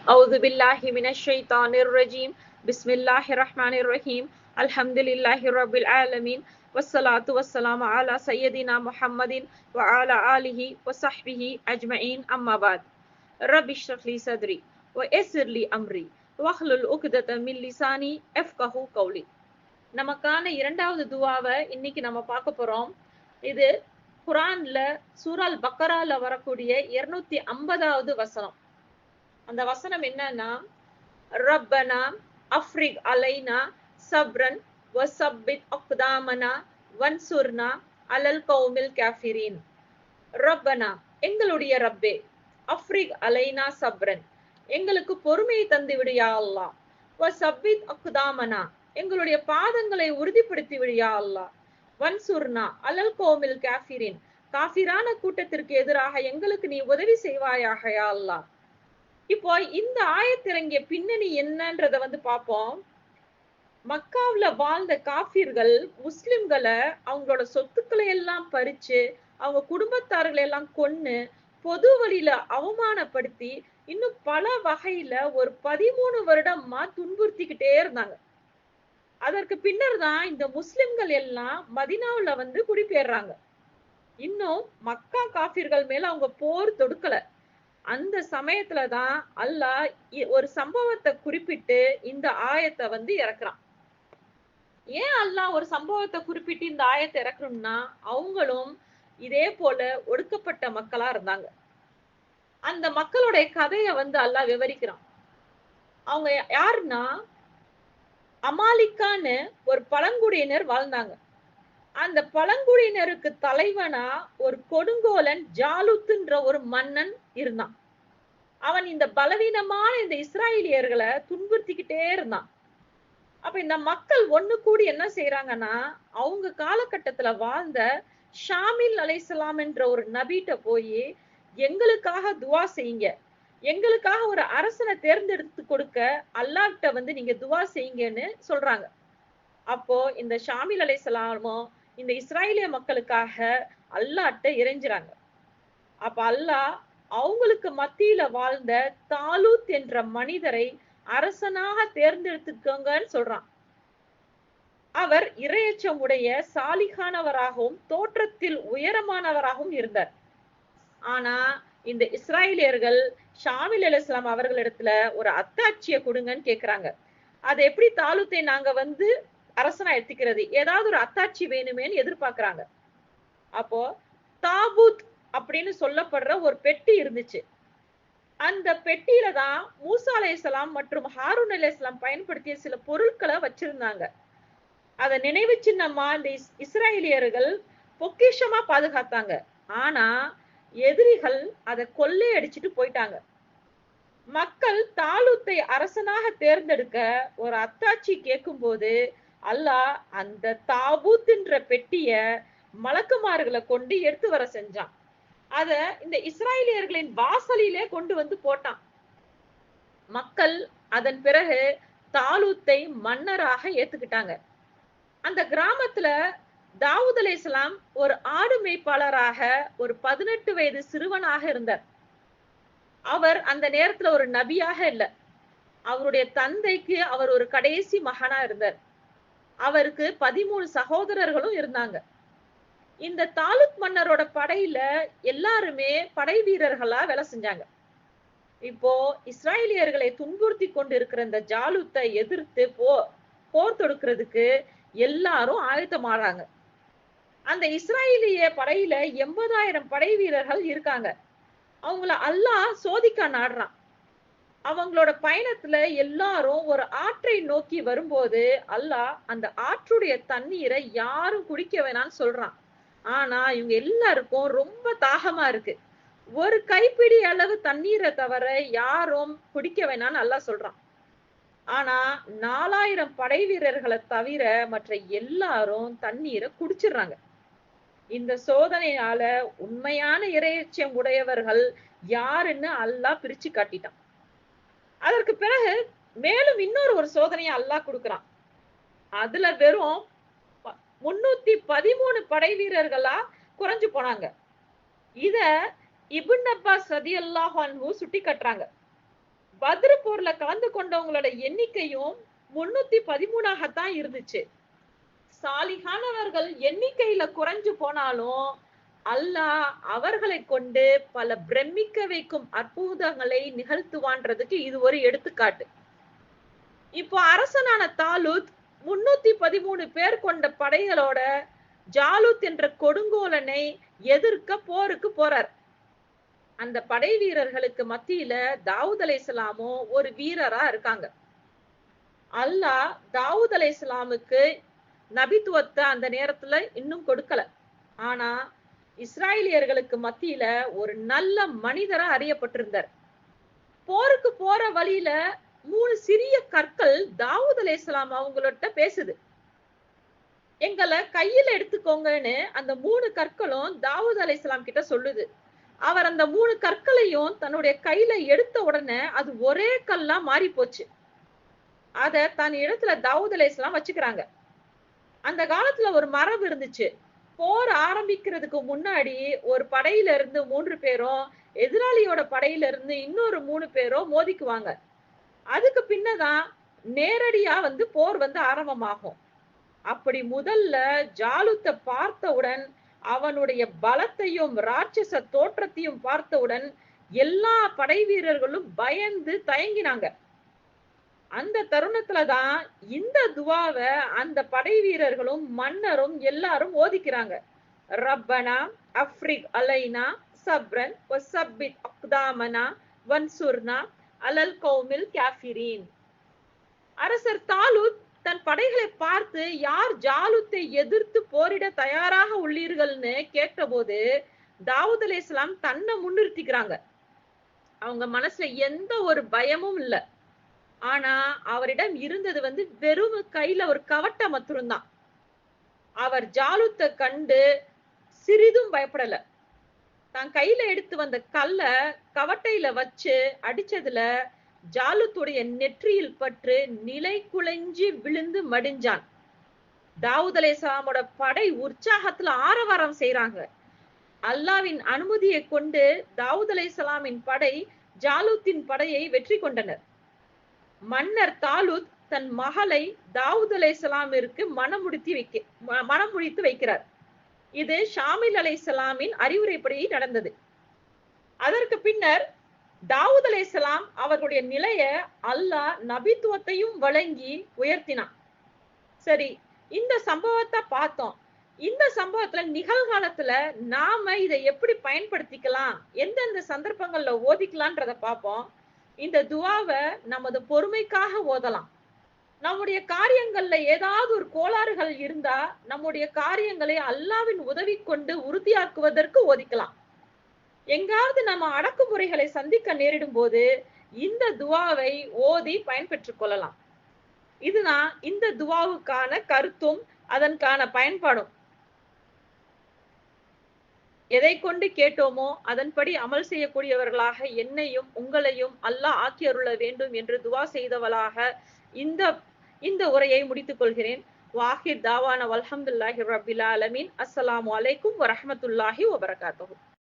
أعوذ بالله من الشيطان الرجيم بسم الله الرحمن الرحيم الحمد لله رب العالمين والصلاة والسلام على سيدنا محمد وعلى آله وصحبه أجمعين أما بعد رب اشرح لي صدري ويسر لي أمري واحلل عقدة من لساني يفقهوا قولي. நமக்கான இரண்டாவது துவாவை இன்னைக்கு நம்ம பார்க்க போறோம். இது குர்ஆன்ல சூரா அல் பக்கரால வரக்கூடிய 250வது வசனம். அந்த வசனம் என்னன்னா, ரப்பனா அஃப்ரிக் அலைனா சப்ரன் வசப்பித் அக்தாமனா வன்சுர்னா அலல் கௌமில் காஃபிரீன். ரப்பனா எங்களுடைய ரப்பே, அஃப்ரிக் அலைனா சப்ரன் எங்களுக்கு பொறுமையை தந்து விடு யா அல்லாஹ், வசப்பித் அக்தாமனா எங்களுடைய பாதங்களை உறுதிப்படுத்தி விடு யா அல்லாஹ், வன்சுர்னா அலல் கௌமில் காஃபிரீன் காஃபிரான கூட்டத்திற்கு எதிராக எங்களுக்கு நீ உதவி செய்வாயாக யா அல்லாஹ். இப்போ இந்த ஆயத்திறங்கிய பின்னணி என்னன்றத பார்ப்போம். மக்காவுல வாழ்ந்த காஃபிர்கள் முஸ்லிம்களை அவங்களோட சொத்துக்களை எல்லாம் பறிச்சு, அவங்க குடும்பத்தார்களை எல்லாம் கொன்னு, பொது வழியில அவமானப்படுத்தி, இன்னும் பல வகையில ஒரு 13 வருடமா துன்புறுத்திக்கிட்டே இருந்தாங்க. அதற்கு பின்னர் தான் இந்த முஸ்லிம்கள் எல்லாம் மதீனாவுல குடிபெயர்றாங்க. இன்னும் மக்கா காஃபிர்கள் மேல அவங்க போர் தொடுக்கல. அந்த சமயத்துல தான் அல்லாஹ் ஒரு சம்பவத்தை குறிப்பிட்டு இந்த ஆயத்தை இறக்குறான். ஏன் அல்லாஹ் ஒரு சம்பவத்தை குறிப்பிட்டு இந்த ஆயத்தை இறக்கணும்னா, அவங்களும் இதே போல ஒடுக்கப்பட்ட மக்களா இருந்தாங்க. அந்த மக்களுடைய கதையை அல்லாஹ் விவரிக்கிறான். அவங்க யாருன்னா, அமாலிக்கான்னு ஒரு பழங்குடியினர் வாழ்ந்தாங்க. அந்த பழங்குடியினருக்கு தலைவனா ஒரு கொடுங்கோலன் ஜாலுத்துன்ற ஒரு மன்னன் இருந்தான். அவன் இந்த பலவீனமான இந்த இஸ்ராயலியர்களை துன்புறுத்திக்கிட்டே இருந்தான். அப்ப இந்த மக்கள் ஒண்ணு கூடி என்ன செய்யறாங்கன்னா, அவங்க காலகட்டத்துல வாழ்ந்த ஷாமில் அலைஹிஸ்ஸலாம் என்ற ஒரு நபிட்ட போய், எங்களுக்காக துவா செய்யுங்க, எங்களுக்காக ஒரு அரசனை தேர்ந்தெடுத்து கொடுக்க அல்லாஹ்ட்ட நீங்க துவா செய்யுங்கன்னு சொல்றாங்க. அப்போ இந்த ஷாமில் அலைஹிஸ்ஸலாமும் இந்த இஸ்ராயலிய மக்களுக்காக அல்லாஹ்ட்ட இறைஞ்சுறாங்க. அப்ப அல்லாஹ் அவங்களுக்கு மத்தியில வாழ்ந்த தாலூத் என்ற மனிதரை அரசனாக தேர்ந்தெடுத்துக்கோங்கன்னு சொல்றான். அவர் இறையச்சம் உடைய சாலிகானவராகவும் தோற்றத்தில் உயரமானவராகவும் இருந்தார். ஆனா இந்த இஸ்ராயலியர்கள் ஷாமில் அலைஹிஸ்ஸலாம் அவர்களிடத்துல ஒரு அத்தாட்சியை கொடுங்கன்னு கேக்குறாங்க. அதை எப்படி தாலூத்தை நாங்க அரசனா எடுத்துக்கிறது, ஏதாவது ஒரு அத்தாட்சி வேணுமேன்னு எதிர்பார்க்கறாங்க. அப்போ தாபூத் அப்படின்னு சொல்லப்படுற ஒரு பெட்டி இருந்துச்சு. அந்த பெட்டியில தான் மூசா அலைஹிஸ்ஸலாம் மற்றும் ஹாரூன் அலைஹிஸ்ஸலாம் பயன்படுத்திய சில பொருட்களை வச்சிருந்தாங்க. அத நினைவு சின்னமா இந்த இஸ்ராயலியர்கள் பொக்கிஷமா பாதுகாத்தாங்க. ஆனா எதிரிகள் அதை கொள்ளையடிச்சிட்டு போயிட்டாங்க. மக்கள் தாலூத்தை அரசனாக தேர்ந்தெடுக்க ஒரு அத்தாட்சி கேட்கும் போது அல்லாஹ் அந்த தாபூத்ன்ற பெட்டிய மலக்குமார்களை கொண்டு எடுத்து வர செஞ்சான். அத இந்த இஸ்ராயலியர்களின் வாசலிலே கொண்டு போட்டான். மக்கள் அதன் பிறகு தாலூத்தை மன்னராக ஏத்துக்கிட்டாங்க. அந்த கிராமத்துல தாவூத் அலைஹிஸ்ஸலாம் ஒரு ஆடு மேய்ப்பாளராக ஒரு 18 வயது சிறுவனாக இருந்தார். அவர் அந்த நேரத்துல ஒரு நபியாக இல்ல. அவருடைய தந்தைக்கு அவர் ஒரு கடைசி மகனா இருந்தார். அவருக்கு 13 சகோதரர்களும் இருந்தாங்க. இந்த தாலூத் மன்னரோட படையில எல்லாருமே படை வீரர்களா வேலை செஞ்சாங்க. இப்போ இஸ்ராயலியர்களை துன்புறுத்தி கொண்டு இருக்கிற இந்த ஜாலூத்தை எதிர்த்து போர் தொடுக்கிறதுக்கு எல்லாரும் ஆயத்தமாறாங்க. அந்த இஸ்ராயலிய படையில 80,000 படை வீரர்கள் இருக்காங்க. அவங்கள அல்லாஹ் சோதிக்க நாடுறான். அவங்களோட பயணத்துல எல்லாரும் ஒரு ஆற்றை நோக்கி வரும்போது அல்லாஹ் அந்த ஆற்றுடைய தண்ணீரை யாரும் குடிக்க வேணாம்னு சொல்றான். ஆனா இவங்க எல்லாருக்கும் ரொம்ப தாகமா இருக்கு. ஒரு கைப்பிடி அளவு தண்ணீரை தவிர யாரும் குடிக்க வேணாம்னு அல்லாஹ் சொல்றான். ஆனா 4000 படை வீரர்களை தவிர மற்ற எல்லாரும் தண்ணீரை குடிச்சிடுறாங்க. இந்த சோதனையால உண்மையான இறையச்சம் உடையவர்கள் யாருன்னு அல்லாஹ் பிரிச்சு காட்டிட்டான். அதற்கு பிறகு மேலும் இன்னொரு ஒரு சோதனையை அல்லாஹ் கொடுக்கிறான். அதுல வெறும் 313 படை வீரர்களா குறைஞ்சு போனாங்க. இத இப்னு அப்பாஸ் ரலியல்லாஹு அன்ஹு சுட்டி காட்டுறாங்க. பத்ரு போர்ல கலந்து கொண்டவங்களோட எண்ணிக்கையும் 313 இருந்துச்சு. சாலிகானவர்கள் எண்ணிக்கையில குறைஞ்சு போனாலும் அல்லாஹ் அவர்களை கொண்டு பல பிரமிக்க வைக்கும் அற்புதங்களை நிகழ்த்துவான்றதுக்கு இது ஒரு எடுத்துக்காட்டு. இப்போ அரசனான தாலூத் 313 பேர் கொண்ட படைகளோட ஜாலூத் என்ற கொடுங்கோலனை எதிர்க்க போருக்கு போறார். அந்த படை வீரர்களுக்கு மத்தியில தாவூத் அலைஹிஸ்ஸலாமும் ஒரு வீரரா இருக்காங்க. அல்லாஹ் தாவூத் அலைஹிஸ்ஸலாமுக்கு நபித்துவத்தை அந்த நேரத்துல இன்னும் கொடுக்கல. ஆனா இஸ்ராயலியர்களுக்கு மத்தியில ஒரு நல்ல மனிதரா அறியப்பட்டிருந்தார். போருக்கு போற வழியில 3 சிறிய கற்கள் தாவூத் அலைஹிஸ்ஸலாம் அவங்கள்ட்ட பேசுது. எங்களை கையில எடுத்துக்கோங்கன்னு அந்த 3 கற்களும் தாவூத் அலைஹிஸ்ஸலாம் கிட்ட சொல்லுது. அவர் அந்த 3 கற்களையும் தன்னுடைய கையில எடுத்த உடனே அது ஒரே கல்லா மாறி போச்சு. அத தன் இடத்துல தாவூத் அலைஹிஸ்ஸலாம் வச்சுக்கிறாங்க. அந்த காலத்துல ஒரு மரபு இருந்துச்சு. போர் ஆரம்பிக்கிறதுக்கு முன்னாடி ஒரு படையில இருந்து 3 பேரும் எதிராளியோட படையில இருந்து இன்னொரு 3 பேரும் மோதிக்குவாங்க. அதுக்கு பின்னதான் நேரடியா போர் ஆரம்பமாகும். அப்படி முதல்ல ஜாலூத்தை பார்த்தவுடன் அவனுடைய பலத்தையும் ராட்சச தோற்றத்தையும் பார்த்தவுடன் எல்லா படை வீரர்களும் பயந்து தயங்கினாங்க. அந்த தருணத்துலதான் இந்த துவாவை அந்த படை வீரர்களும் மன்னரும் எல்லாரும் ஓதிக்கிறாங்க. ரப்பனா அஃப்ரிக் அலைனா சப்ரன் வஸப்பித் அக்தாமனா வன்சுர்னா அலல் கௌமில் காஃபிரீன். அரசர் தாலூத் தன் படைகளை பார்த்து யார் ஜாலூத்தை எதிர்த்து போரிட தயாராக உள்ளீர்கள்னு கேட்டபோது தாவூத் அலைஹிஸ்ஸலாம் தன்னை முன்னிறுத்திக்கிறாங்க. அவங்க மனசுல எந்த ஒரு பயமும் இல்ல. ஆனா அவரிடம் இருந்தது வெறும் கையில ஒரு கவட்டை மாத்திரம்தான். அவர் ஜாலூத்தை கண்டு சிறிதும் பயப்படல. தான் கையில எடுத்து வந்த கல்ல கவட்டையில வச்சு அடிச்சதுல ஜாலூத்துடைய நெற்றியில் பற்று நிலை குலைஞ்சி விழுந்து மடிஞ்சான். தாவூத் அலைஹிஸ்ஸலாமோட படை உற்சாகத்துல ஆரவாரம் செய்றாங்க. அல்லாவின் அனுமதியை கொண்டு தாவூத் அலைஹிஸ்ஸலாமின் படை ஜாலூத்தின் படையை வெற்றி கொண்டனர். மன்னர் தாலூத் தன் மகளை தாவூத் அலைஹிஸ்ஸலாமிற்கு மனம் முடித்து வைக்கிறார். இது ஷாமில் அலைஹிஸ்ஸலாமின் அறிவுரைப்படி நடந்தது. அதற்கு பின்னர் தாவூத் அலைஹிஸ்ஸலாம் அவர்களுடைய நிலைய அல்லாஹ் நபித்துவத்தையும் வழங்கி உயர்த்தினான். சரி, இந்த சம்பவத்தை பார்த்தோம். இந்த சம்பவத்துல நிகழ்காலத்துல நாம இதை எப்படி பயன்படுத்திக்கலாம், எந்தெந்த சந்தர்ப்பங்கள்ல ஓதிக்கலான்றத பார்ப்போம். இந்த துவாவை நமது பொறுமைக்காக ஓதலாம். நம்முடைய காரியங்கள்ல ஏதாவது ஒரு கோளாறுகள் இருந்தா நம்முடைய காரியங்களை அல்லாவின் உதவி கொண்டு உறுதியாக்குவதற்கு ஓதிக்கலாம். எங்காவது நம்ம அடக்குமுறைகளை சந்திக்க நேரிடும் போது இந்த துவாவை ஓதி பயன்பெற்றுக் கொள்ளலாம். இதுதான் இந்த துவாவுக்கான கருத்தும் அதற்கான பயன்பாடும். எதை கொண்டு கேட்டோமோ அதன்படி அமல் செய்யக்கூடியவர்களாக என்னையும் உங்களையும் அல்லாஹ் ஆக்கி அருள வேண்டும் என்று துவா செய்தவளாக இந்த உரையை முடித்துக் கொள்கிறேன். வாஹிர் தாவான வல்ஹம்துலில்லாஹி ரப்பில் ஆலமீன். அஸ்ஸலாமு அலைக்கும் வரஹ்மத்துல்லாஹி வபரகாத்துஹு.